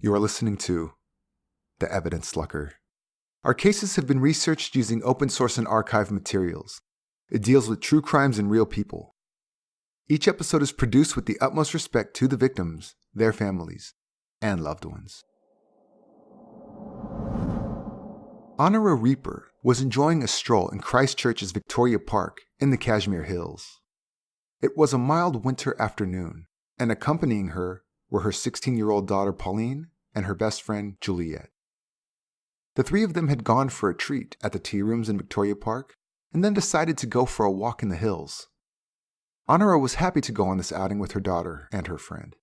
You are listening to The Evidence Lucker. Our cases have been researched using open source and archive materials. It deals with true crimes and real people. Each episode is produced with the utmost respect to the victims, their families, and loved ones. Honora Rieper was enjoying a stroll in Christchurch's Victoria Park in the Kashmir Hills. It was a mild winter afternoon, and accompanying her were her 16-year-old daughter Pauline and her best friend Juliet. The three of them had gone for a treat at the tea rooms in Victoria Park and then decided to go for a walk in the hills. Honora was happy to go on this outing with her daughter and her friend.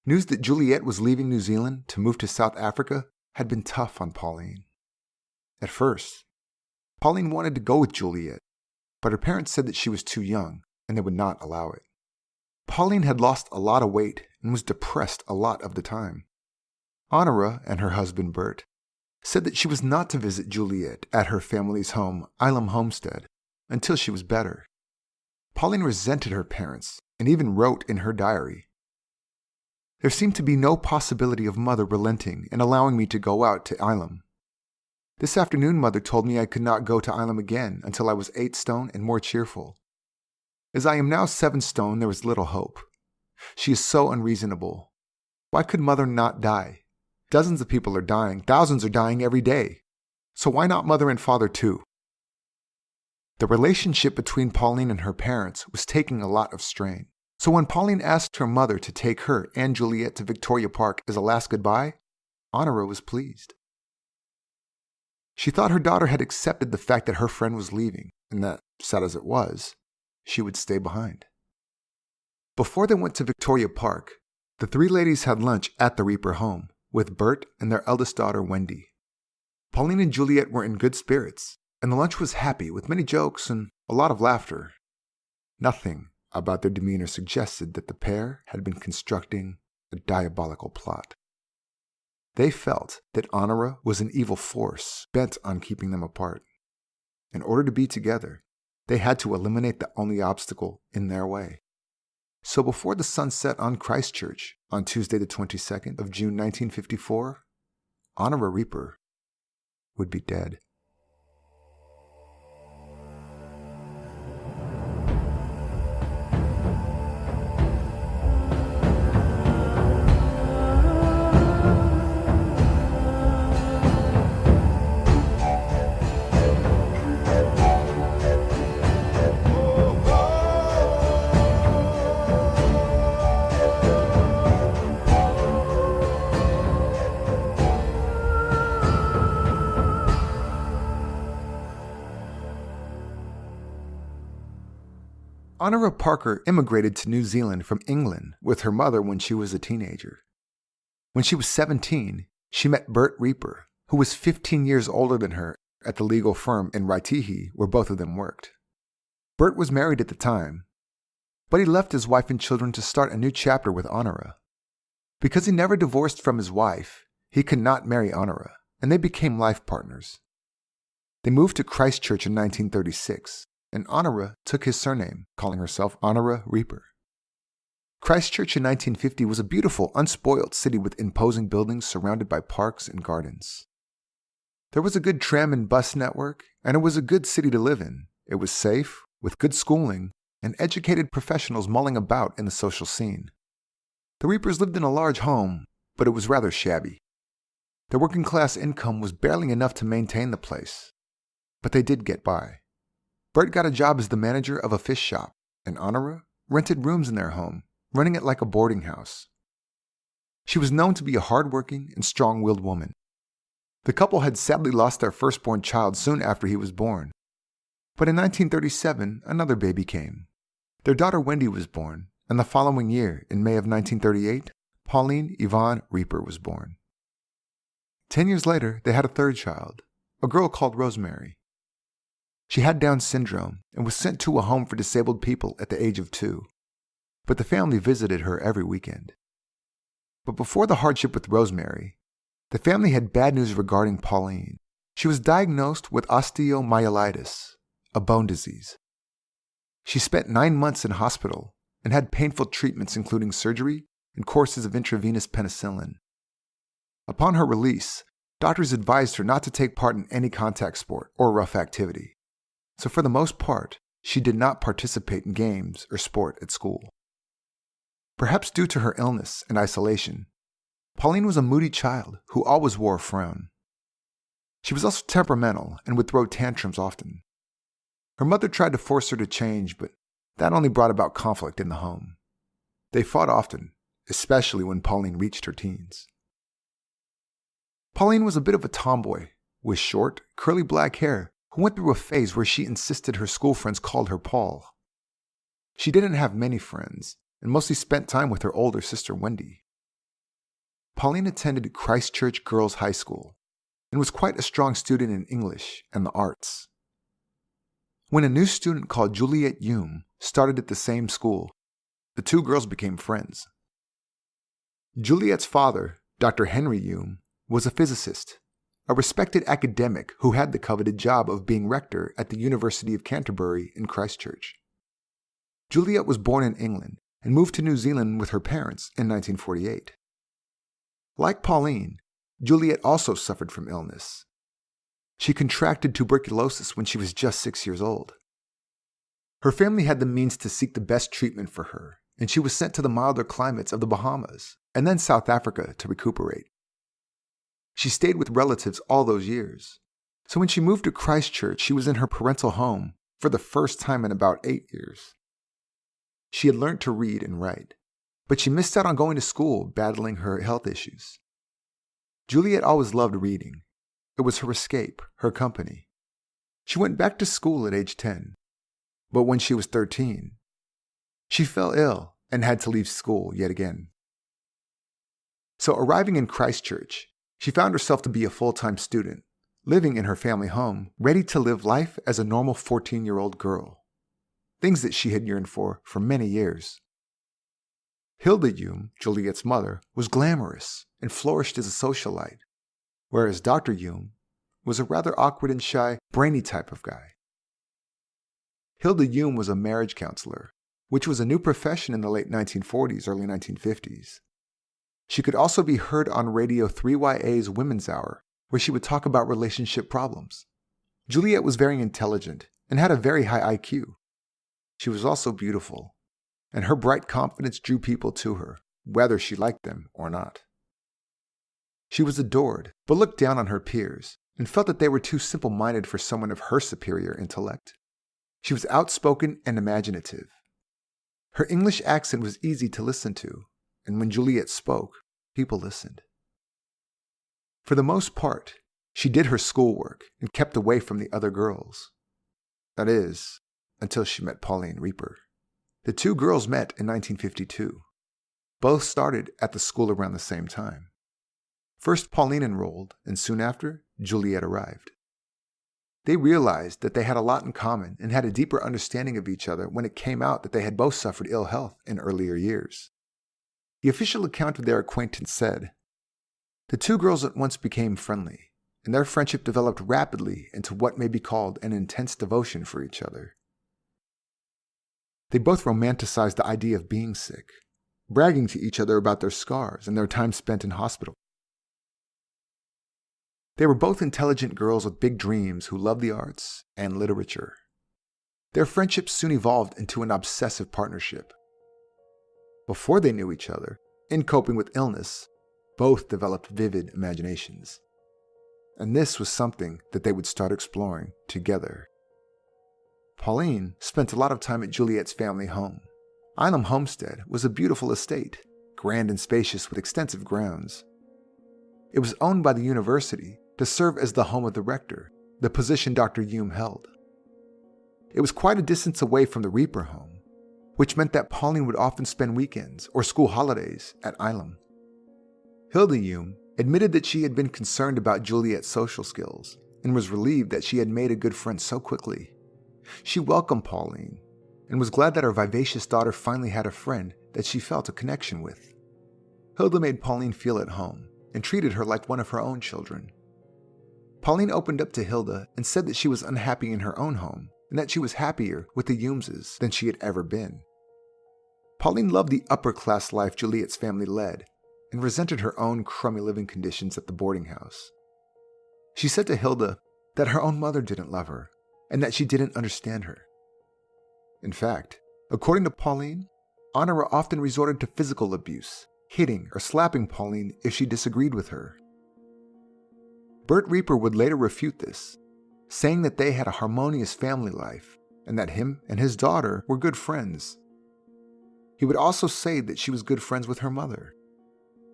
News that Juliet was leaving New Zealand to move to South Africa had been tough on Pauline. At first, Pauline wanted to go with Juliet, but her parents said that she was too young and they would not allow it. Pauline had lost a lot of weight and was depressed a lot of the time. Honora and her husband Bert said that she was not to visit Juliet at her family's home, Ilam Homestead, until she was better. Pauline resented her parents and even wrote in her diary, "There seemed to be no possibility of Mother relenting and allowing me to go out to Ilam. This afternoon Mother told me I could not go to Ilam again until I was 8 stone and more cheerful. As I am now 7 stone, there is little hope. She is so unreasonable. Why could Mother not die? Dozens of people are dying. Thousands are dying every day. So why not Mother and Father too?" The relationship between Pauline and her parents was taking a lot of strain. So when Pauline asked her mother to take her and Juliet to Victoria Park as a last goodbye, Honora was pleased. She thought her daughter had accepted the fact that her friend was leaving, and that, sad as it was, she would stay behind. Before they went to Victoria Park, the three ladies had lunch at the Rieper home with Bert and their eldest daughter, Wendy. Pauline and Juliet were in good spirits, and the lunch was happy with many jokes and a lot of laughter. Nothing about their demeanor suggested that the pair had been constructing a diabolical plot. They felt that Honora was an evil force bent on keeping them apart. In order to be together, they had to eliminate the only obstacle in their way. So before the sun set on Christchurch on Tuesday the 22nd of June 1954, Honora Rieper would be dead. Honora Parker immigrated to New Zealand from England with her mother when she was a teenager. When she was 17, she met Bert Rieper, who was 15 years older than her, at the legal firm in Raitihi where both of them worked. Bert was married at the time, but he left his wife and children to start a new chapter with Honora. Because he never divorced from his wife, he could not marry Honora, and they became life partners. They moved to Christchurch in 1936. And Honora took his surname, calling herself Honora Rieper. Christchurch in 1950 was a beautiful, unspoiled city with imposing buildings surrounded by parks and gardens. There was a good tram and bus network, and it was a good city to live in. It was safe, with good schooling, and educated professionals mulling about in the social scene. The Riepers lived in a large home, but it was rather shabby. Their working-class income was barely enough to maintain the place, but they did get by. Bert got a job as the manager of a fish shop, and Honora rented rooms in their home, running it like a boarding house. She was known to be a hard-working and strong-willed woman. The couple had sadly lost their firstborn child soon after he was born. But in 1937, another baby came. Their daughter Wendy was born, and the following year, in May of 1938, Pauline Yvonne Rieper was born. 10 years later, they had a third child, a girl called Rosemary. She had Down syndrome and was sent to a home for disabled people at the age of 2, but the family visited her every weekend. But before the hardship with Rosemary, the family had bad news regarding Pauline. She was diagnosed with osteomyelitis, a bone disease. She spent 9 months in hospital and had painful treatments including surgery and courses of intravenous penicillin. Upon her release, doctors advised her not to take part in any contact sport or rough activity. So for the most part, she did not participate in games or sport at school. Perhaps due to her illness and isolation, Pauline was a moody child who always wore a frown. She was also temperamental and would throw tantrums often. Her mother tried to force her to change, but that only brought about conflict in the home. They fought often, especially when Pauline reached her teens. Pauline was a bit of a tomboy, with short, curly black hair, who went through a phase where she insisted her school friends called her Paul. She didn't have many friends, and mostly spent time with her older sister Wendy. Pauline attended Christ Church Girls High School, and was quite a strong student in English and the arts. When a new student called Juliet started at the same school, the two girls became friends. Juliet's father, Dr. Henry was a physicist, a respected academic who had the coveted job of being rector at the University of Canterbury in Christchurch. Juliet was born in England and moved to New Zealand with her parents in 1948. Like Pauline, Juliet also suffered from illness. She contracted tuberculosis when she was just 6 years old. Her family had the means to seek the best treatment for her, and she was sent to the milder climates of the Bahamas and then South Africa to recuperate. She stayed with relatives all those years, so when she moved to Christchurch, she was in her parental home for the first time in about 8 years. She had learned to read and write, but she missed out on going to school, battling her health issues. Juliet always loved reading. It was her escape, her company. She went back to school at age 10, but when she was 13, she fell ill and had to leave school yet again. So arriving in Christchurch, she found herself to be a full-time student, living in her family home, ready to live life as a normal 14-year-old girl, things that she had yearned for many years. Hilda Juliet's mother, was glamorous and flourished as a socialite, whereas Dr. was a rather awkward and shy, brainy type of guy. Hilda was a marriage counselor, which was a new profession in the late 1940s, early 1950s. She could also be heard on Radio 3YA's Women's Hour, where she would talk about relationship problems. Juliet was very intelligent and had a very high IQ. She was also beautiful, and her bright confidence drew people to her, whether she liked them or not. She was adored, but looked down on her peers and felt that they were too simple-minded for someone of her superior intellect. She was outspoken and imaginative. Her English accent was easy to listen to, and when Juliet spoke, people listened. For the most part, she did her schoolwork and kept away from the other girls. That is, until she met Pauline Rieper. The two girls met in 1952. Both started at the school around the same time. First Pauline enrolled, and soon after, Juliet arrived. They realized that they had a lot in common and had a deeper understanding of each other when it came out that they had both suffered ill health in earlier years. The official account of their acquaintance said, "The two girls at once became friendly, and their friendship developed rapidly into what may be called an intense devotion for each other. They both romanticized the idea of being sick, bragging to each other about their scars and their time spent in hospital. They were both intelligent girls with big dreams who loved the arts and literature. Their friendship soon evolved into an obsessive partnership. Before they knew each other, in coping with illness, both developed vivid imaginations. And this was something that they would start exploring together." Pauline spent a lot of time at Juliet's family home. Ilam Homestead was a beautiful estate, grand and spacious with extensive grounds. It was owned by the university to serve as the home of the rector, the position Dr. held. It was quite a distance away from the Rieper home, which meant that Pauline would often spend weekends or school holidays at Ilam. Hilda admitted that she had been concerned about Juliet's social skills and was relieved that she had made a good friend so quickly. She welcomed Pauline and was glad that her vivacious daughter finally had a friend that she felt a connection with. Hilda made Pauline feel at home and treated her like one of her own children. Pauline opened up to Hilda and said that she was unhappy in her own home and that she was happier with the Humeses than she had ever been. Pauline loved the upper-class life Juliet's family led, and resented her own crummy living conditions at the boarding house. She said to Hilda that her own mother didn't love her and that she didn't understand her. In fact, according to Pauline, Honora often resorted to physical abuse, hitting or slapping Pauline if she disagreed with her. Bert Rieper would later refute this, saying that they had a harmonious family life and that him and his daughter were good friends. He would also say that she was good friends with her mother.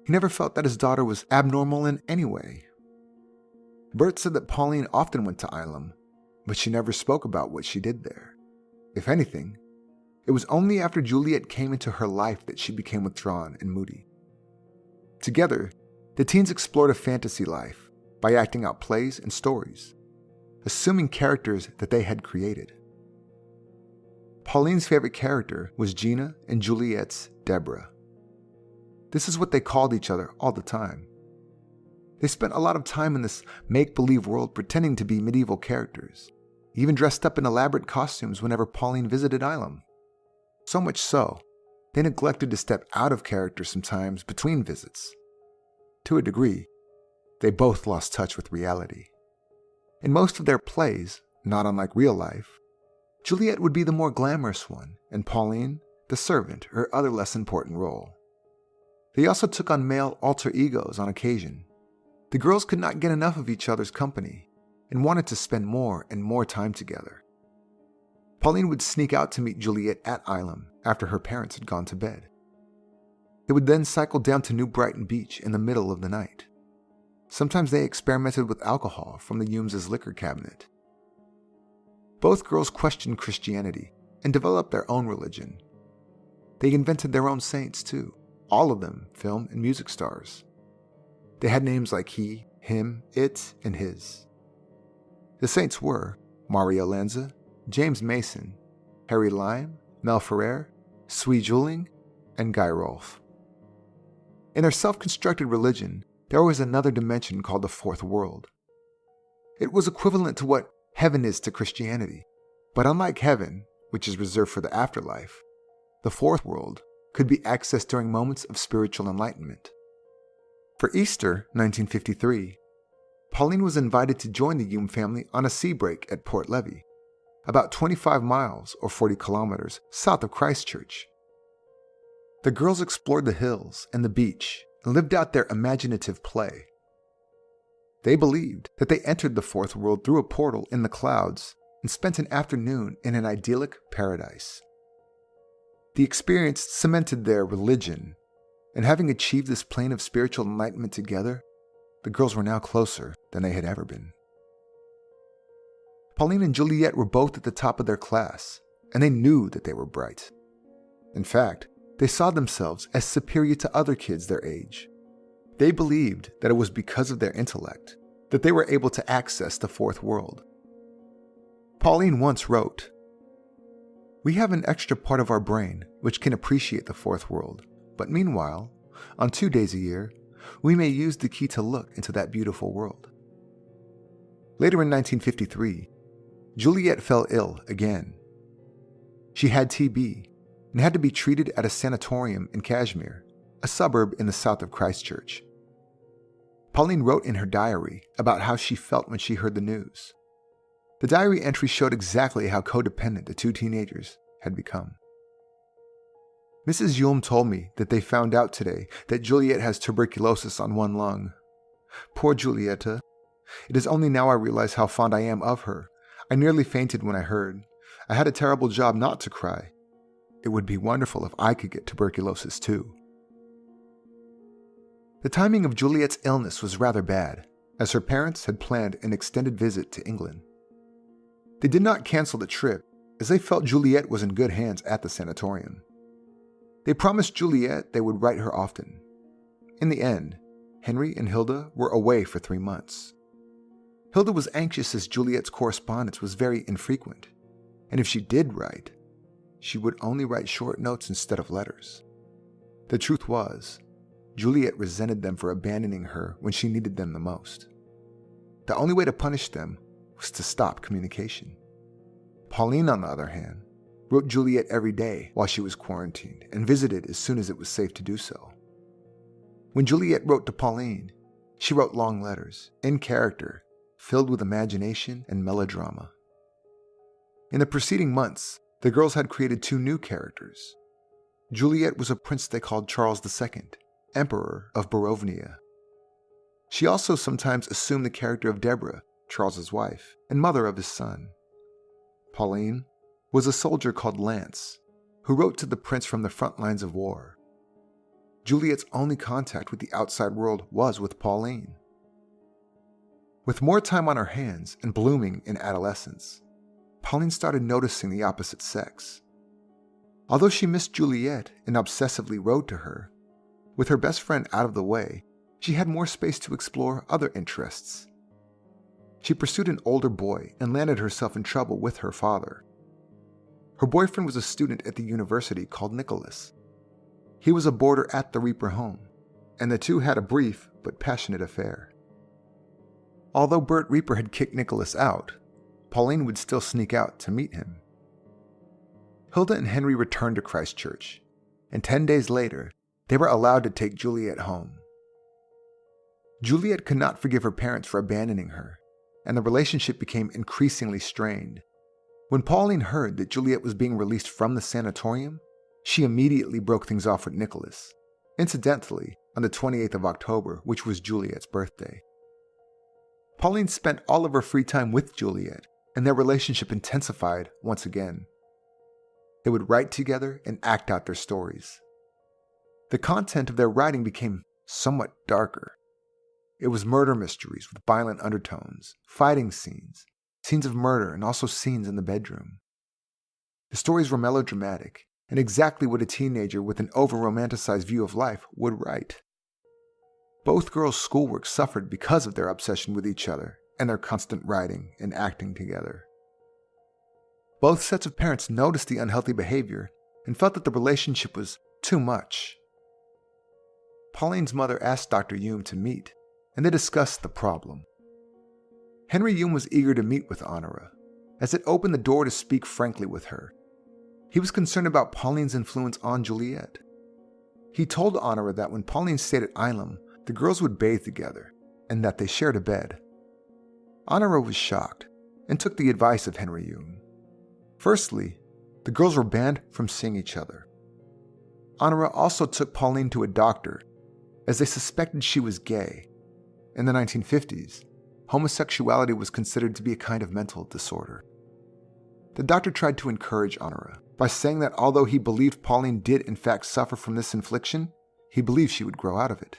He never felt that his daughter was abnormal in any way. Bert said that Pauline often went to Ilam, but she never spoke about what she did there. If anything, it was only after Juliet came into her life that she became withdrawn and moody. Together, the teens explored a fantasy life by acting out plays and stories, assuming characters that they had created. Pauline's favorite character was Gina and Juliet's Deborah. This is what they called each other all the time. They spent a lot of time in this make-believe world pretending to be medieval characters, even dressed up in elaborate costumes whenever Pauline visited Ilam. So much so, they neglected to step out of character sometimes between visits. To a degree, they both lost touch with reality. In most of their plays, not unlike real life, Juliet would be the more glamorous one, and Pauline, the servant or other less important role. They also took on male alter egos on occasion. The girls could not get enough of each other's company and wanted to spend more and more time together. Pauline would sneak out to meet Juliet at Ilam after her parents had gone to bed. They would then cycle down to New Brighton Beach in the middle of the night. Sometimes they experimented with alcohol from the Humes' liquor cabinet. Both girls questioned Christianity and developed their own religion. They invented their own saints too, all of them film and music stars. They had names like he, him, it, and his. The saints were Mario Lanza, James Mason, Harry Lime, Mel Ferrer, Sui Juling, and Guy Rolfe. In their self-constructed religion, there was another dimension called the fourth world. It was equivalent to what heaven is to Christianity, but unlike heaven, which is reserved for the afterlife, the fourth world could be accessed during moments of spiritual enlightenment. For Easter 1953, Pauline was invited to join the Hume family on a sea break at Port Levy, about 25 miles or 40 kilometers south of Christchurch. The girls explored the hills and the beach and lived out their imaginative play. They believed that they entered the fourth world through a portal in the clouds and spent an afternoon in an idyllic paradise. The experience cemented their religion, and having achieved this plane of spiritual enlightenment together, the girls were now closer than they had ever been. Pauline and Juliet were both at the top of their class, and they knew that they were bright. In fact, they saw themselves as superior to other kids their age. They believed that it was because of their intellect that they were able to access the fourth world. Pauline once wrote, "We have an extra part of our brain which can appreciate the fourth world, but meanwhile, on 2 days a year, we may use the key to look into that beautiful world." Later in 1953, Juliet fell ill again. She had TB and had to be treated at a sanatorium in Kashmir, a suburb in the south of Christchurch. Pauline wrote in her diary about how she felt when she heard the news. The diary entry showed exactly how codependent the two teenagers had become. "Mrs. Hume told me that they found out today that Juliet has tuberculosis on one lung. Poor Julieta. It is only now I realize how fond I am of her. I nearly fainted when I heard. I had a terrible job not to cry. It would be wonderful if I could get tuberculosis too." The timing of Juliet's illness was rather bad, as her parents had planned an extended visit to England. They did not cancel the trip, as they felt Juliet was in good hands at the sanatorium. They promised Juliet they would write her often. In the end, Henry and Hilda were away for 3 months. Hilda was anxious as Juliet's correspondence was very infrequent, and if she did write, she would only write short notes instead of letters. The truth was, Juliet resented them for abandoning her when she needed them the most. The only way to punish them was to stop communication. Pauline, on the other hand, wrote Juliet every day while she was quarantined and visited as soon as it was safe to do so. When Juliet wrote to Pauline, she wrote long letters, in character, filled with imagination and melodrama. In the preceding months, the girls had created 2 new characters. Juliet was a prince they called Charles II, Emperor of Borovnia. She also sometimes assumed the character of Deborah, Charles's wife, and mother of his son. Pauline was a soldier called Lance, who wrote to the prince from the front lines of war. Juliet's only contact with the outside world was with Pauline. With more time on her hands and blooming in adolescence, Pauline started noticing the opposite sex. Although she missed Juliet and obsessively wrote to her, with her best friend out of the way, she had more space to explore other interests. She pursued an older boy and landed herself in trouble with her father. Her boyfriend was a student at the university called Nicholas. He was a boarder at the Rieper home, and the two had a brief but passionate affair. Although Bert Rieper had kicked Nicholas out, Pauline would still sneak out to meet him. Hilda and Henry returned to Christchurch, and 10 days later, they were allowed to take Juliet home. Juliet could not forgive her parents for abandoning her, and the relationship became increasingly strained. When Pauline heard that Juliet was being released from the sanatorium, she immediately broke things off with Nicholas, incidentally on the 28th of October, which was Juliet's birthday. Pauline spent all of her free time with Juliet, and their relationship intensified once again. They would write together and act out their stories. The content of their writing became somewhat darker. It was murder mysteries with violent undertones, fighting scenes, scenes of murder, and also scenes in the bedroom. The stories were melodramatic, and exactly what a teenager with an over-romanticized view of life would write. Both girls' schoolwork suffered because of their obsession with each other and their constant writing and acting together. Both sets of parents noticed the unhealthy behavior and felt that the relationship was too much. Pauline's mother asked Dr. Hume to meet, and they discussed the problem. Henry Hume was eager to meet with Honora, as it opened the door to speak frankly with her. He was concerned about Pauline's influence on Juliet. He told Honora that when Pauline stayed at Eilem, the girls would bathe together, and that they shared a bed. Honora was shocked, and took the advice of Henry Hume. Firstly, the girls were banned from seeing each other. Honora also took Pauline to a doctor, as they suspected she was gay. In the 1950s, homosexuality was considered to be a kind of mental disorder. The doctor tried to encourage Honora by saying that although he believed Pauline did in fact suffer from this infliction, he believed she would grow out of it.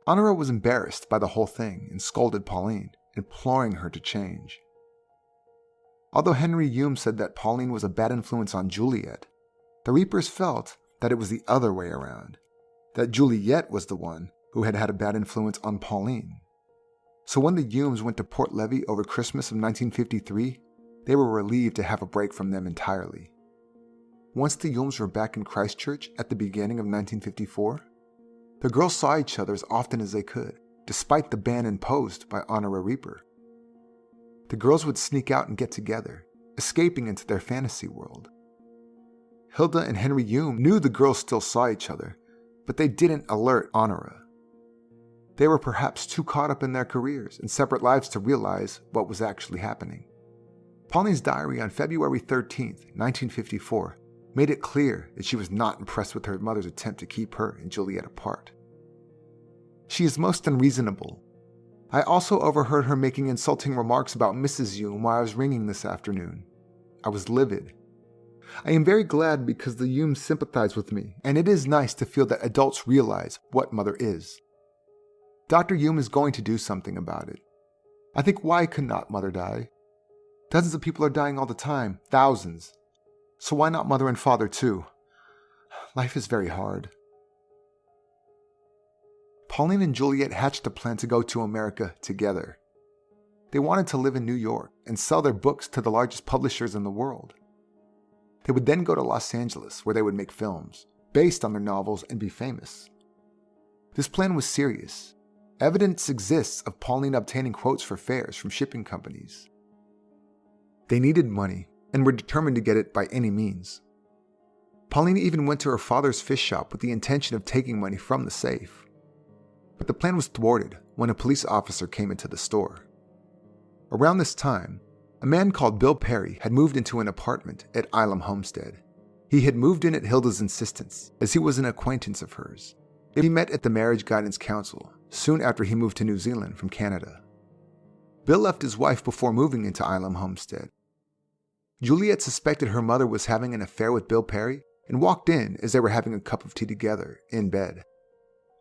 Honora was embarrassed by the whole thing and scolded Pauline, imploring her to change. Although Henry Hume said that Pauline was a bad influence on Juliet, the Riepers felt that it was the other way around, that Juliet was the one who had had a bad influence on Pauline. So when the Humes went to Port Levy over Christmas of 1953, they were relieved to have a break from them entirely. Once the Humes were back in Christchurch at the beginning of 1954, the girls saw each other as often as they could, despite the ban imposed by Honora Rieper. The girls would sneak out and get together, escaping into their fantasy world. Hilda and Henry Hume knew the girls still saw each other, but they didn't alert Honora. They were perhaps too caught up in their careers and separate lives to realize what was actually happening. Pauline's diary on February 13, 1954, made it clear that she was not impressed with her mother's attempt to keep her and Juliet apart. She is most unreasonable. I also overheard her making insulting remarks about Mrs. Hume while I was ringing this afternoon. I was livid. I am very glad because the Humes sympathize with me, and it is nice to feel that adults realize what mother is. Dr. Hume is going to do something about it. I think, why could not mother die? Dozens of people are dying all the time, thousands. So why not mother and father too? Life is very hard. Pauline and Juliet hatched a plan to go to America together. They wanted to live in New York and sell their books to the largest publishers in the world. They would then go to Los Angeles, where they would make films based on their novels and be famous. This plan was serious. Evidence exists of Pauline obtaining quotes for fares from shipping companies. They needed money and were determined to get it by any means. Pauline even went to her father's fish shop with the intention of taking money from the safe. But the plan was thwarted when a police officer came into the store. Around this time, a man called Bill Perry had moved into an apartment at Ilam Homestead. He had moved in at Hilda's insistence, as he was an acquaintance of hers. He met at the Marriage Guidance Council soon after he moved to New Zealand from Canada. Bill left his wife before moving into Ilam Homestead. Juliet suspected her mother was having an affair with Bill Perry and walked in as they were having a cup of tea together in bed.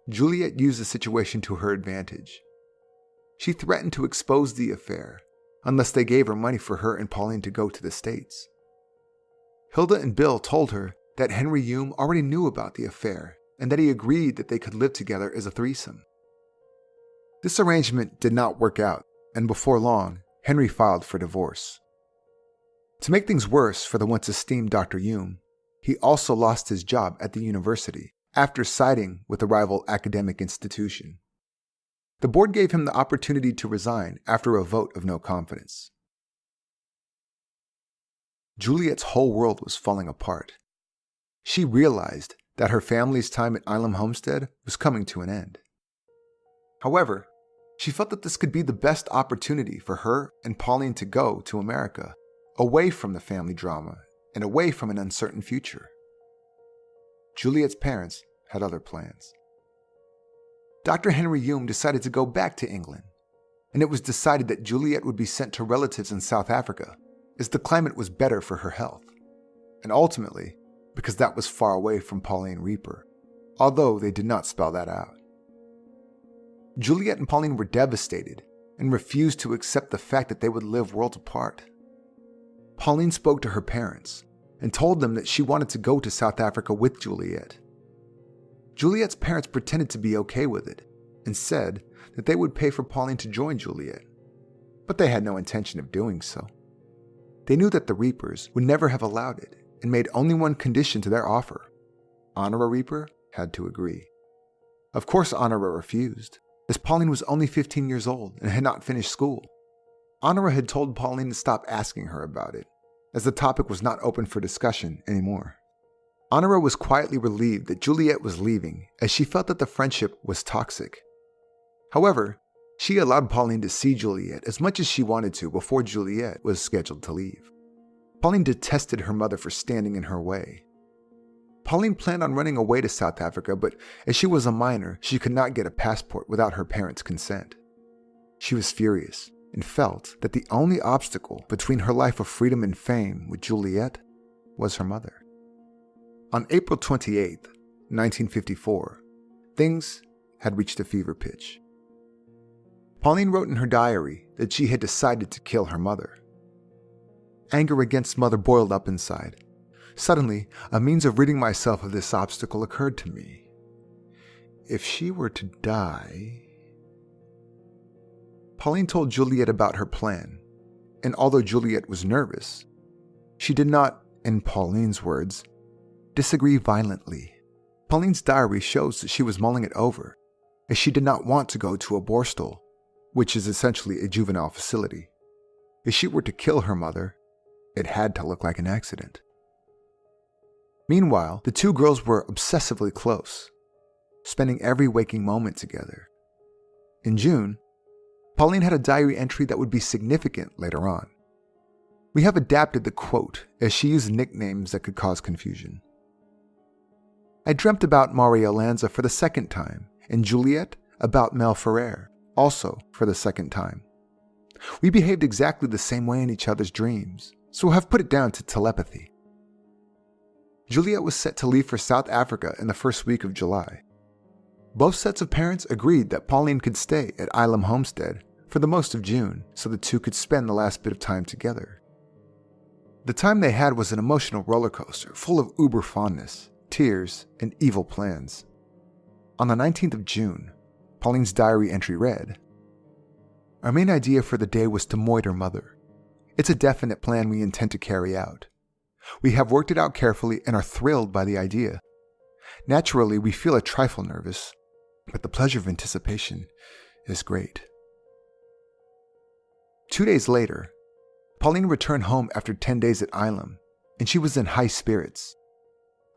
Juliet used the situation to her advantage. She threatened to expose the affair unless they gave her money for her and Pauline to go to the States. Hilda and Bill told her that Henry Hume already knew about the affair and that he agreed that they could live together as a threesome. This arrangement did not work out, and before long, Henry filed for divorce. To make things worse for the once esteemed Dr. Hume, he also lost his job at the university after siding with a rival academic institution. The board gave him the opportunity to resign after a vote of no confidence. Juliet's whole world was falling apart. She realized that her family's time at Ilam Homestead was coming to an end. However, she felt that this could be the best opportunity for her and Pauline to go to America, away from the family drama and away from an uncertain future. Juliet's parents had other plans. Dr. Henry Hume decided to go back to England, and it was decided that Juliet would be sent to relatives in South Africa as the climate was better for her health, and ultimately because that was far away from Pauline Rieper, although they did not spell that out. Juliet and Pauline were devastated and refused to accept the fact that they would live worlds apart. Pauline spoke to her parents and told them that she wanted to go to South Africa with Juliet. Juliet's parents pretended to be okay with it and said that they would pay for Pauline to join Juliet, but they had no intention of doing so. They knew that the Reapers would never have allowed it and made only one condition to their offer. Honora Rieper had to agree. Of course, Honora refused, as Pauline was only 15 years old and had not finished school. Honora had told Pauline to stop asking her about it, as the topic was not open for discussion anymore. Honora was quietly relieved that Juliet was leaving, as she felt that the friendship was toxic. However, she allowed Pauline to see Juliet as much as she wanted to before Juliet was scheduled to leave. Pauline detested her mother for standing in her way. Pauline planned on running away to South Africa, but as she was a minor, she could not get a passport without her parents' consent. She was furious and felt that the only obstacle between her life of freedom and fame with Juliet was her mother. On April 28, 1954, things had reached a fever pitch. Pauline wrote in her diary that she had decided to kill her mother. Anger against mother boiled up inside. Suddenly, a means of ridding myself of this obstacle occurred to me. If she were to die... Pauline told Juliet about her plan, and although Juliet was nervous, she did not, in Pauline's words, disagree violently. Pauline's diary shows that she was mulling it over, as she did not want to go to a borstal, which is essentially a juvenile facility. If she were to kill her mother, it had to look like an accident. Meanwhile, the two girls were obsessively close, spending every waking moment together. In June, Pauline had a diary entry that would be significant later on. We have adapted the quote as she used nicknames that could cause confusion. I dreamt about Mario Lanza for the second time, and Juliet about Mel Ferrer, also for the second time. We behaved exactly the same way in each other's dreams, so have put it down to telepathy. Juliet was set to leave for South Africa in the first week of July. Both sets of parents agreed that Pauline could stay at Ilam Homestead for the most of June so the two could spend the last bit of time together. The time they had was an emotional roller coaster full of uber fondness, tears, and evil plans. On the 19th of June, Pauline's diary entry read, "Our main idea for the day was to moiter mother. It's a definite plan we intend to carry out. We have worked it out carefully and are thrilled by the idea. Naturally, we feel a trifle nervous, but the pleasure of anticipation is great." 2 days later, Pauline returned home after 10 days at Ilam, and she was in high spirits.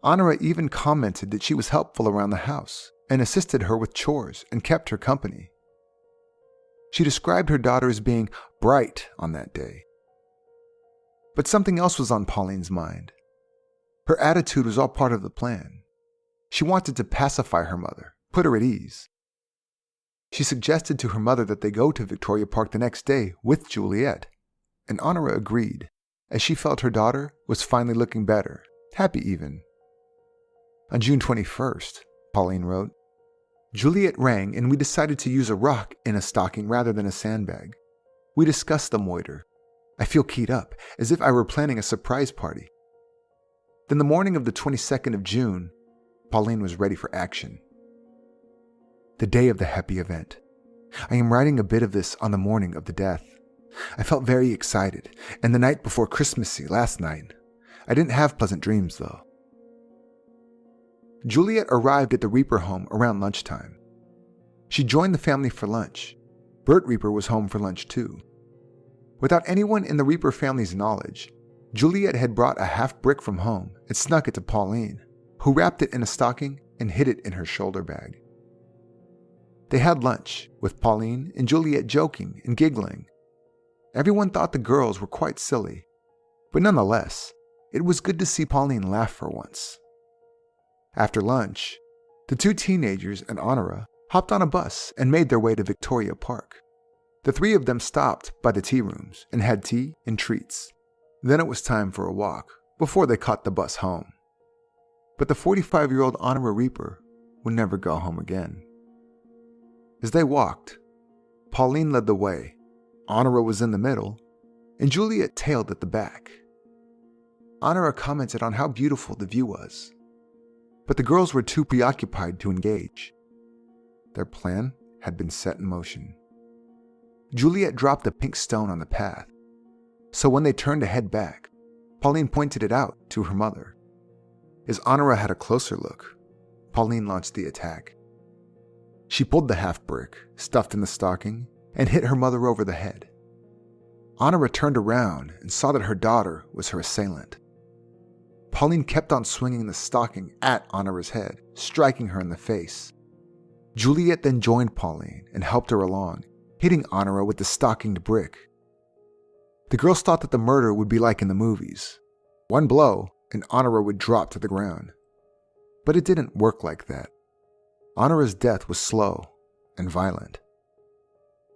Honora even commented that she was helpful around the house and assisted her with chores and kept her company. She described her daughter as being bright on that day. But something else was on Pauline's mind. Her attitude was all part of the plan. She wanted to pacify her mother, put her at ease. She suggested to her mother that they go to Victoria Park the next day with Juliet, and Honora agreed, as she felt her daughter was finally looking better, happy even. On June 21st, Pauline wrote, "Juliet rang and we decided to use a rock in a stocking rather than a sandbag. We discussed the moiter. I feel keyed up, as if I were planning a surprise party." Then the morning of the 22nd of June, Pauline was ready for action. The day of the happy event. I am writing a bit of this on the morning of the death. I felt very excited, and the night before Christmassy last night. I didn't have pleasant dreams, though. Juliet arrived at the Rieper home around lunchtime. She joined the family for lunch. Bert Rieper was home for lunch too. Without anyone in the Rieper family's knowledge, Juliet had brought a half brick from home and snuck it to Pauline, who wrapped it in a stocking and hid it in her shoulder bag. They had lunch, with Pauline and Juliet joking and giggling. Everyone thought the girls were quite silly, but nonetheless, it was good to see Pauline laugh for once. After lunch, the two teenagers and Honora hopped on a bus and made their way to Victoria Park. The three of them stopped by the tea rooms and had tea and treats. Then it was time for a walk before they caught the bus home. But the 45-year-old Honora Rieper would never go home again. As they walked, Pauline led the way, Honora was in the middle, and Juliet tailed at the back. Honora commented on how beautiful the view was, but the girls were too preoccupied to engage. Their plan had been set in motion. Juliet dropped a pink stone on the path, so when they turned to head back, Pauline pointed it out to her mother. As Honora had a closer look, Pauline launched the attack. She pulled the half brick, stuffed in the stocking, and hit her mother over the head. Honora turned around and saw that her daughter was her assailant. Pauline kept on swinging the stocking at Honora's head, striking her in the face. Juliet then joined Pauline and helped her along, hitting Honora with the stockinged brick. The girls thought that the murder would be like in the movies. One blow, and Honora would drop to the ground. But it didn't work like that. Honora's death was slow and violent.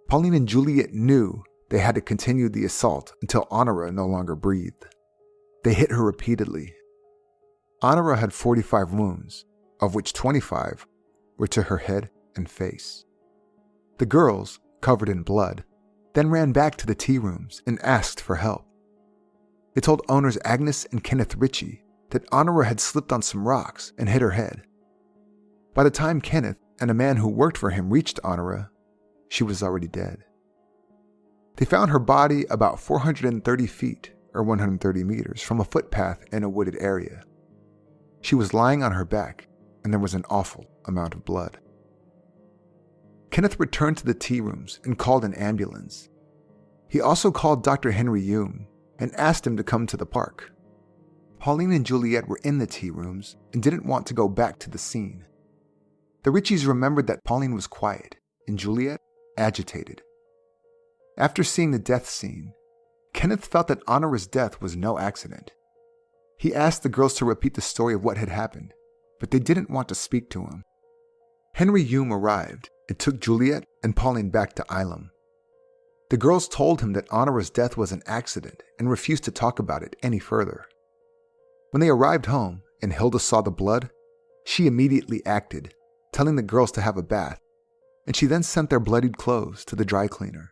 Pauline and Juliet knew they had to continue the assault until Honora no longer breathed. They hit her repeatedly. Honora had 45 wounds, of which 25 were to her head and face. The girls, covered in blood, then ran back to the tea rooms and asked for help. They told owners Agnes and Kenneth Ritchie that Honora had slipped on some rocks and hit her head. By the time Kenneth and a man who worked for him reached Honora, she was already dead. They found her body about 430 feet or 130 meters from a footpath in a wooded area. She was lying on her back, and there was an awful amount of blood. Kenneth returned to the tea rooms and called an ambulance. He also called Dr. Henry Hume and asked him to come to the park. Pauline and Juliet were in the tea rooms and didn't want to go back to the scene. The Ritchies remembered that Pauline was quiet and Juliet agitated. After seeing the death scene, Kenneth felt that Honora's death was no accident. He asked the girls to repeat the story of what had happened, but they didn't want to speak to him. Henry Hume arrived and took Juliet and Pauline back to Ilam. The girls told him that Honora's death was an accident and refused to talk about it any further. When they arrived home and Hilda saw the blood, she immediately acted, telling the girls to have a bath, and she then sent their bloodied clothes to the dry cleaner.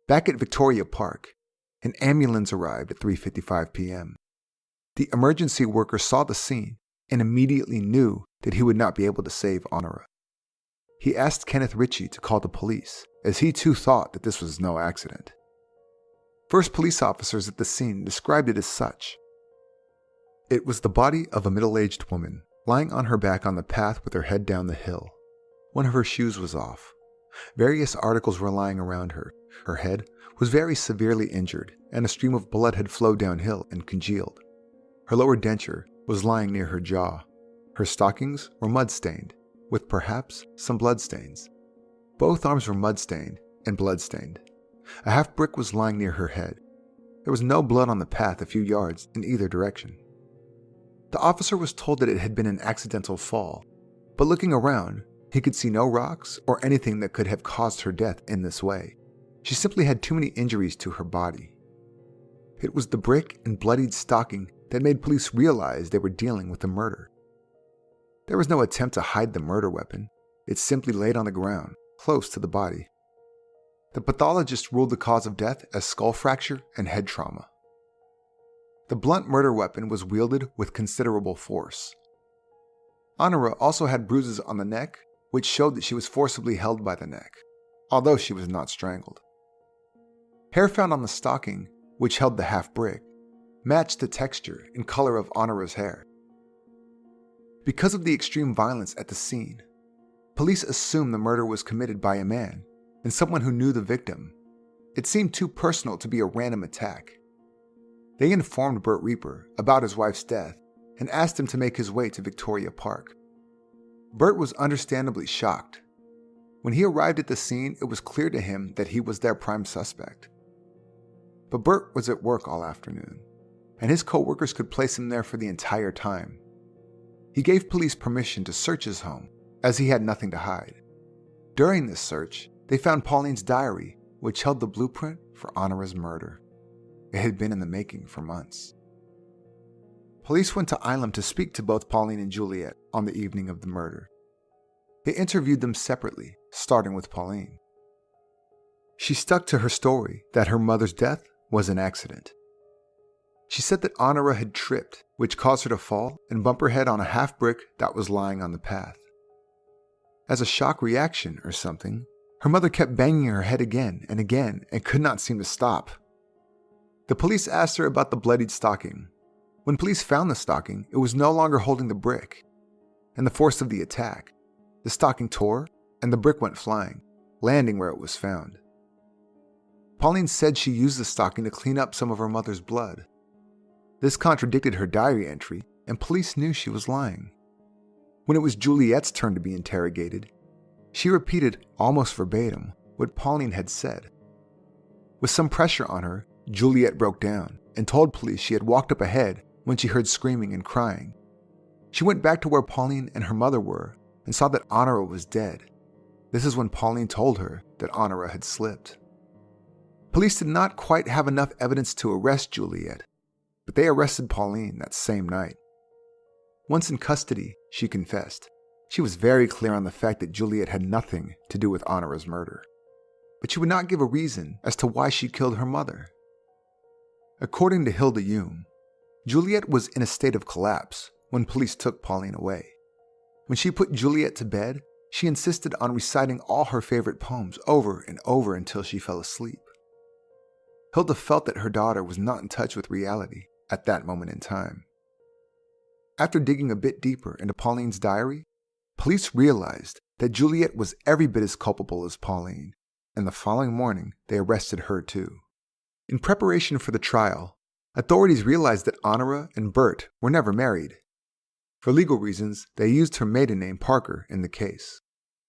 Back at Victoria Park, an ambulance arrived at 3:55 p.m. The emergency worker saw the scene and immediately knew that he would not be able to save Honora. He asked Kenneth Ritchie to call the police, as he too thought that this was no accident. First police officers at the scene described it as such. It was the body of a middle-aged woman, lying on her back on the path with her head down the hill. One of her shoes was off. Various articles were lying around her. Her head was very severely injured, and a stream of blood had flowed downhill and congealed. Her lower denture was lying near her jaw. Her stockings were mud-stained, with perhaps some bloodstains. Both arms were mud-stained and blood-stained. A half-brick was lying near her head. There was no blood on the path a few yards in either direction. The officer was told that it had been an accidental fall, but looking around, he could see no rocks or anything that could have caused her death in this way. She simply had too many injuries to her body. It was the brick and bloodied stocking that made police realize they were dealing with a murder. There was no attempt to hide the murder weapon. It simply laid on the ground, close to the body. The pathologist ruled the cause of death as skull fracture and head trauma. The blunt murder weapon was wielded with considerable force. Honora also had bruises on the neck, which showed that she was forcibly held by the neck, although she was not strangled. Hair found on the stocking, which held the half-brick, matched the texture and color of Honora's hair. Because of the extreme violence at the scene, police assumed the murder was committed by a man and someone who knew the victim. It seemed too personal to be a random attack. They informed Burt Rieper about his wife's death and asked him to make his way to Victoria Park. Burt was understandably shocked. When he arrived at the scene, it was clear to him that he was their prime suspect. But Burt was at work all afternoon, and his co-workers could place him there for the entire time. He gave police permission to search his home, as he had nothing to hide. During this search, they found Pauline's diary, which held the blueprint for Honora's murder. It had been in the making for months. Police went to Ilam to speak to both Pauline and Juliet on the evening of the murder. They interviewed them separately, starting with Pauline. She stuck to her story that her mother's death was an accident. She said that Honora had tripped, which caused her to fall and bump her head on a half-brick that was lying on the path. As a shock reaction or something, her mother kept banging her head again and could not seem to stop. The police asked her about the bloodied stocking. When police found the stocking, it was no longer holding the brick. And the force of the attack, the stocking tore and the brick went flying, landing where it was found. Pauline said she used the stocking to clean up some of her mother's blood. This contradicted her diary entry, and police knew she was lying. When it was Juliet's turn to be interrogated, she repeated almost verbatim what Pauline had said. With some pressure on her, Juliet broke down and told police she had walked up ahead when she heard screaming and crying. She went back to where Pauline and her mother were and saw that Honora was dead. This is when Pauline told her that Honora had slipped. Police did not quite have enough evidence to arrest Juliet, but they arrested Pauline that same night. Once in custody, she confessed. She was very clear on the fact that Juliet had nothing to do with Honora's murder, but she would not give a reason as to why she killed her mother. According to Hilda Hume, Juliet was in a state of collapse when police took Pauline away. When she put Juliet to bed, she insisted on reciting all her favorite poems over and over until she fell asleep. Hilda felt that her daughter was not in touch with reality at that moment in time. After digging a bit deeper into Pauline's diary, police realized that Juliet was every bit as culpable as Pauline, and the following morning they arrested her too. In preparation for the trial, authorities realized that Honora and Burt were never married. For legal reasons, they used her maiden name Parker in the case.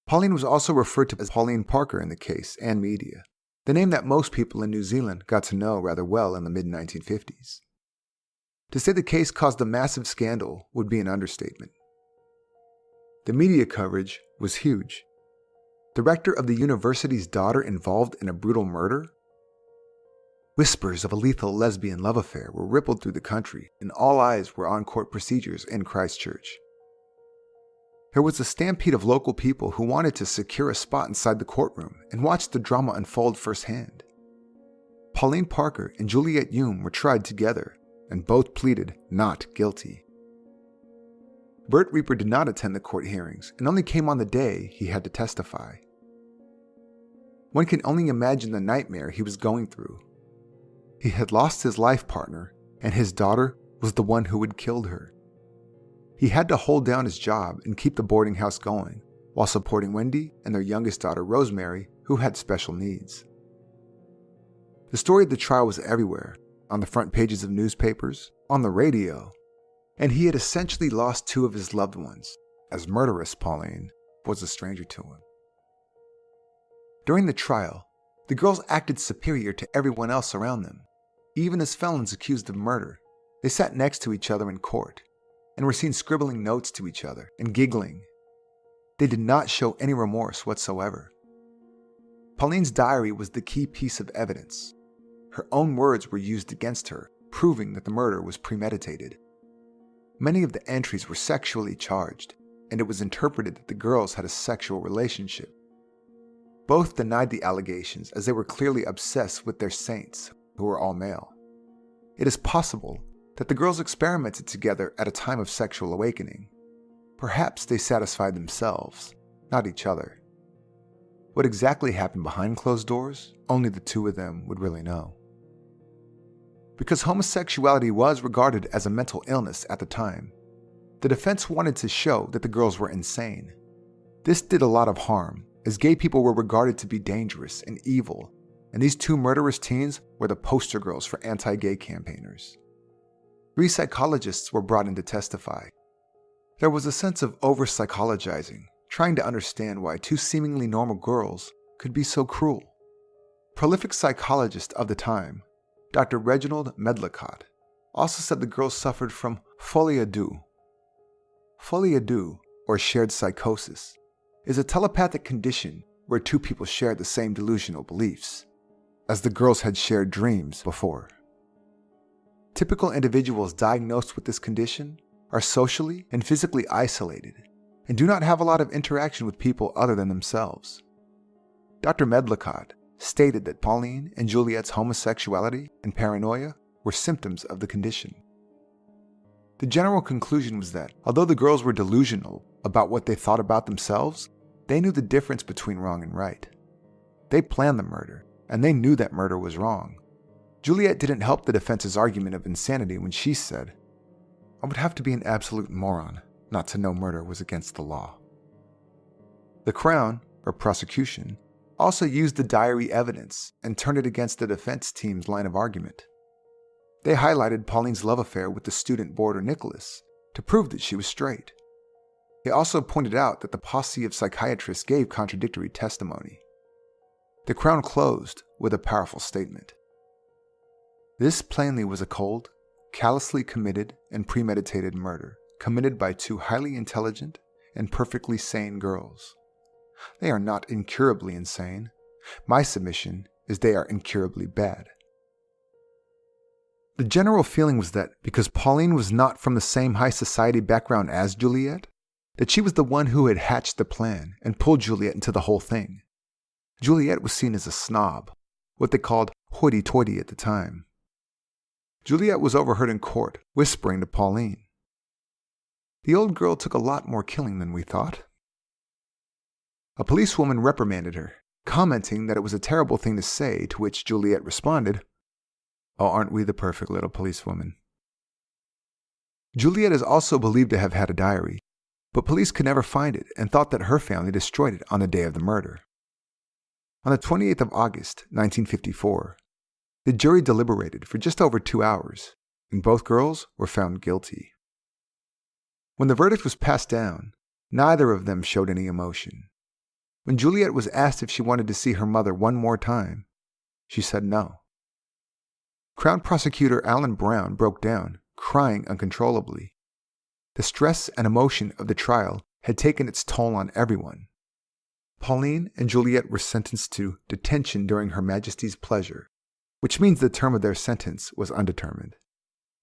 Pauline was also referred to as Pauline Parker in the case and media, the name that most people in New Zealand got to know rather well in the mid-1950s. To say the case caused a massive scandal would be an understatement. The media coverage was huge. The rector of the university's daughter involved in a brutal murder? Whispers of a lethal lesbian love affair were rippled through the country, and all eyes were on court procedures in Christchurch. There was a stampede of local people who wanted to secure a spot inside the courtroom and watch the drama unfold firsthand. Pauline Parker and Juliet Hume were tried together, and both pleaded not guilty. Burt Rieper did not attend the court hearings and only came on the day he had to testify. One can only imagine the nightmare he was going through. He had lost his life partner, and his daughter was the one who had killed her. He had to hold down his job and keep the boarding house going, while supporting Wendy and their youngest daughter Rosemary, who had special needs. The story of the trial was everywhere, on the front pages of newspapers, on the radio. and he had essentially lost two of his loved ones, as murderous Pauline was a stranger to him. During the trial, the girls acted superior to everyone else around them. Even as felons accused of murder, they sat next to each other in court and were seen scribbling notes to each other and giggling. They did not show any remorse whatsoever. Pauline's diary was the key piece of evidence. Her own words were used against her, proving that the murder was premeditated. Many of the entries were sexually charged, and it was interpreted that the girls had a sexual relationship. Both denied the allegations as they were clearly obsessed with their saints, who were all male. It is possible that the girls experimented together at a time of sexual awakening. Perhaps they satisfied themselves, not each other. What exactly happened behind closed doors, only the two of them would really know. Because homosexuality was regarded as a mental illness at the time, the defense wanted to show that the girls were insane. This did a lot of harm, as gay people were regarded to be dangerous and evil, and these two murderous teens were the poster girls for anti-gay campaigners. 3 psychologists were brought in to testify. There was a sense of over-psychologizing, trying to understand why 2 seemingly normal girls could be so cruel. Prolific psychologist of the time, Dr. Reginald Medlicott, also said the girls suffered from folie à deux. Folie à deux, or shared psychosis, is a telepathic condition where 2 people share the same delusional beliefs, as the girls had shared dreams before. Typical individuals diagnosed with this condition are socially and physically isolated and do not have a lot of interaction with people other than themselves. Dr. Medlicott stated that Pauline and Juliet's homosexuality and paranoia were symptoms of the condition. The general conclusion was that, although the girls were delusional about what they thought about themselves, they knew the difference between wrong and right. They planned the murder, and they knew that murder was wrong. Juliet didn't help the defense's argument of insanity when she said, "I would have to be an absolute moron not to know murder was against the law." The Crown, or prosecution, also used the diary evidence and turned it against the defense team's line of argument. They highlighted Pauline's love affair with the student boarder Nicholas to prove that she was straight. They also pointed out that the posse of psychiatrists gave contradictory testimony. The Crown closed with a powerful statement. This plainly was a cold, callously committed and premeditated murder committed by 2 highly intelligent and perfectly sane girls. They are not incurably insane. My submission is they are incurably bad. The general feeling was that because Pauline was not from the same high society background as Juliet, that she was the one who had hatched the plan and pulled Juliet into the whole thing. Juliet was seen as a snob, what they called hoity-toity at the time. Juliet was overheard in court, whispering to Pauline, "The old girl took a lot more killing than we thought." A policewoman reprimanded her, commenting that it was a terrible thing to say, to which Juliet responded, "Oh, aren't we the perfect little policewoman?" Juliet is also believed to have had a diary, but police could never find it and thought that her family destroyed it on the day of the murder. On the 28th of August, 1954, the jury deliberated for just over 2 hours, and both girls were found guilty. When the verdict was passed down, neither of them showed any emotion. When Juliet was asked if she wanted to see her mother one more time, she said no. Crown Prosecutor Alan Brown broke down, crying uncontrollably. The stress and emotion of the trial had taken its toll on everyone. Pauline and Juliet were sentenced to detention during Her Majesty's pleasure, which means the term of their sentence was undetermined.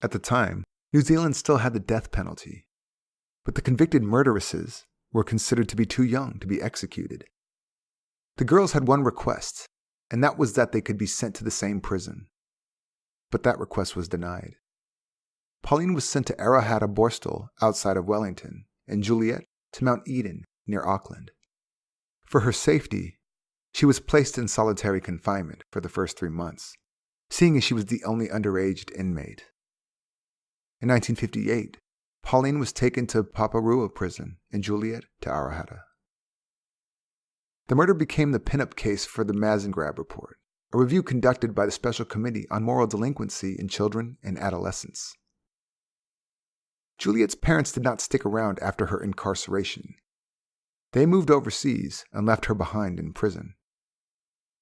At the time, New Zealand still had the death penalty, but the convicted murderesses were considered to be too young to be executed. The girls had one request, and that was that they could be sent to the same prison. But that request was denied. Pauline was sent to Arrowhatta Borstal outside of Wellington, and Juliet to Mount Eden near Auckland. For her safety, she was placed in solitary confinement for the first 3 months, seeing as she was the only underage inmate. In 1958, Pauline was taken to Paparua prison and Juliet to Arrowhatta. The murder became the pin-up case for the Mazengrab Report, a review conducted by the Special Committee on Moral Delinquency in Children and Adolescents. Juliet's parents did not stick around after her incarceration. They moved overseas and left her behind in prison.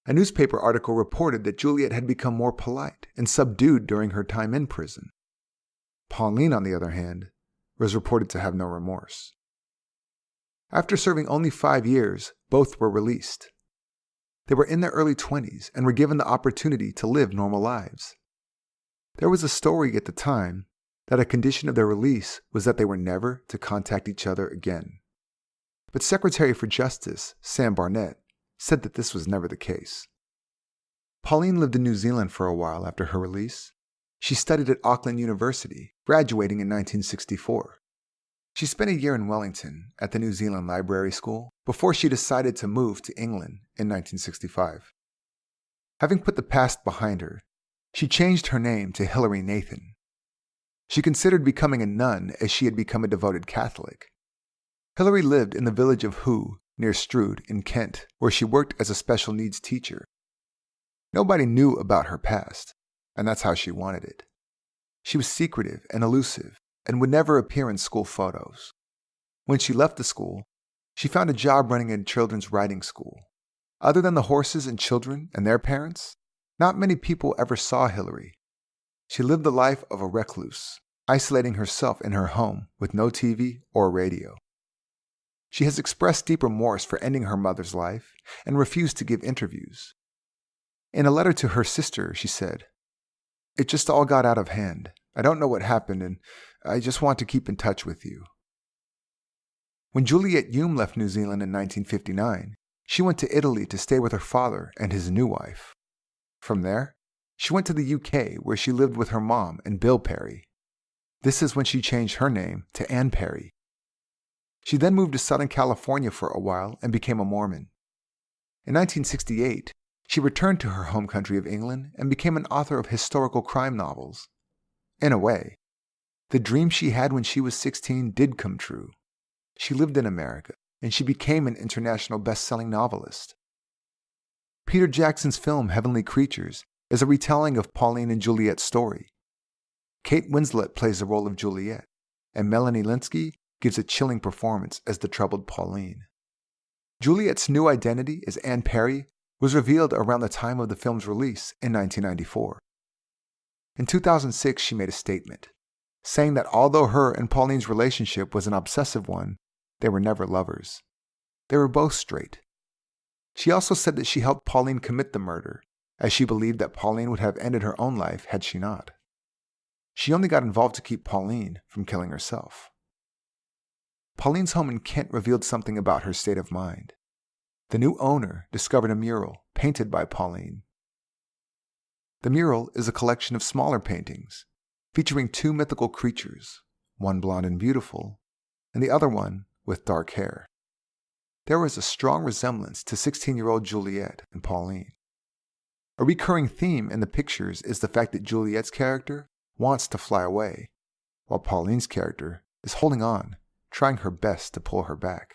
A newspaper article reported that Juliet had become more polite and subdued during her time in prison. Pauline, on the other hand, was reported to have no remorse. After serving only 5 years, both were released. They were in their early 20s and were given the opportunity to live normal lives. There was a story at the time that a condition of their release was that they were never to contact each other again. But Secretary for Justice, Sam Barnett, said that this was never the case. Pauline lived in New Zealand for a while after her release. She studied at Auckland University, graduating in 1964. She spent a year in Wellington at the New Zealand Library School before she decided to move to England in 1965. Having put the past behind her, she changed her name to Hilary Nathan. She considered becoming a nun as she had become a devoted Catholic. Hilary lived in the village of Hoo, near Strood in Kent, where she worked as a special needs teacher. Nobody knew about her past, and that's how she wanted it. She was secretive and elusive and would never appear in school photos. When she left the school, she found a job running a children's riding school. Other than the horses and children and their parents, not many people ever saw Hilary. She lived the life of a recluse, isolating herself in her home with no TV or radio. She has expressed deep remorse for ending her mother's life and refused to give interviews. In a letter to her sister, she said, "It just all got out of hand. I don't know what happened, and I just want to keep in touch with you." When Juliet Hume left New Zealand in 1959, she went to Italy to stay with her father and his new wife. From there, she went to the UK, where she lived with her mom and Bill Perry. This is when she changed her name to Anne Perry. She then moved to Southern California for a while and became a Mormon. In 1968, she returned to her home country of England and became an author of historical crime novels. In a way, the dream she had when she was 16 did come true. She lived in America, and she became an international best-selling novelist. Peter Jackson's film Heavenly Creatures is a retelling of Pauline and Juliet's story. Kate Winslet plays the role of Juliet, and Melanie Lynskey gives a chilling performance as the troubled Pauline. Juliet's new identity as Anne Perry was revealed around the time of the film's release in 1994. In 2006, she made a statement, saying that although her and Pauline's relationship was an obsessive one, they were never lovers. They were both straight. She also said that she helped Pauline commit the murder, as she believed that Pauline would have ended her own life had she not. She only got involved to keep Pauline from killing herself. Pauline's home in Kent revealed something about her state of mind. The new owner discovered a mural painted by Pauline. The mural is a collection of smaller paintings featuring 2 mythical creatures, one blonde and beautiful, and the other one with dark hair. There was a strong resemblance to 16-year-old Juliet and Pauline. A recurring theme in the pictures is the fact that Juliet's character wants to fly away, while Pauline's character is holding on, trying her best to pull her back.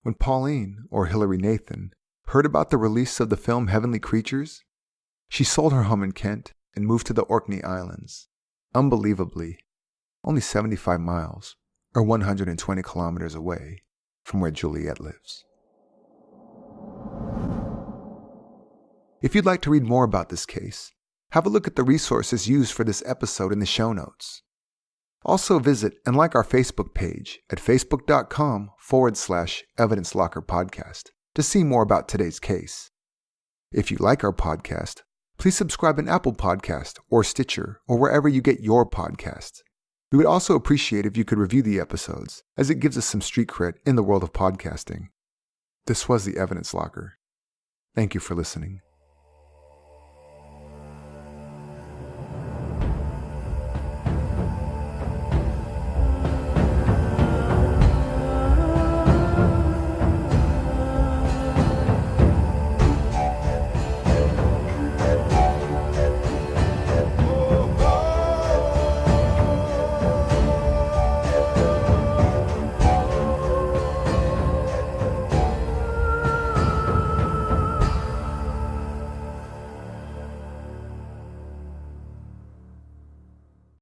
When Pauline, or Hilary Nathan, heard about the release of the film Heavenly Creatures, she sold her home in Kent and moved to the Orkney Islands. Unbelievably, only 75 miles, or 120 kilometers away from where Juliet lives. If you'd like to read more about this case, have a look at the resources used for this episode in the show notes. Also visit and like our Facebook page at facebook.com/Evidence Locker Podcast to see more about today's case. If you like our podcast, please subscribe in Apple Podcast or Stitcher or wherever you get your podcasts. We would also appreciate if you could review the episodes, as it gives us some street cred in the world of podcasting. This was the Evidence Locker. Thank you for listening.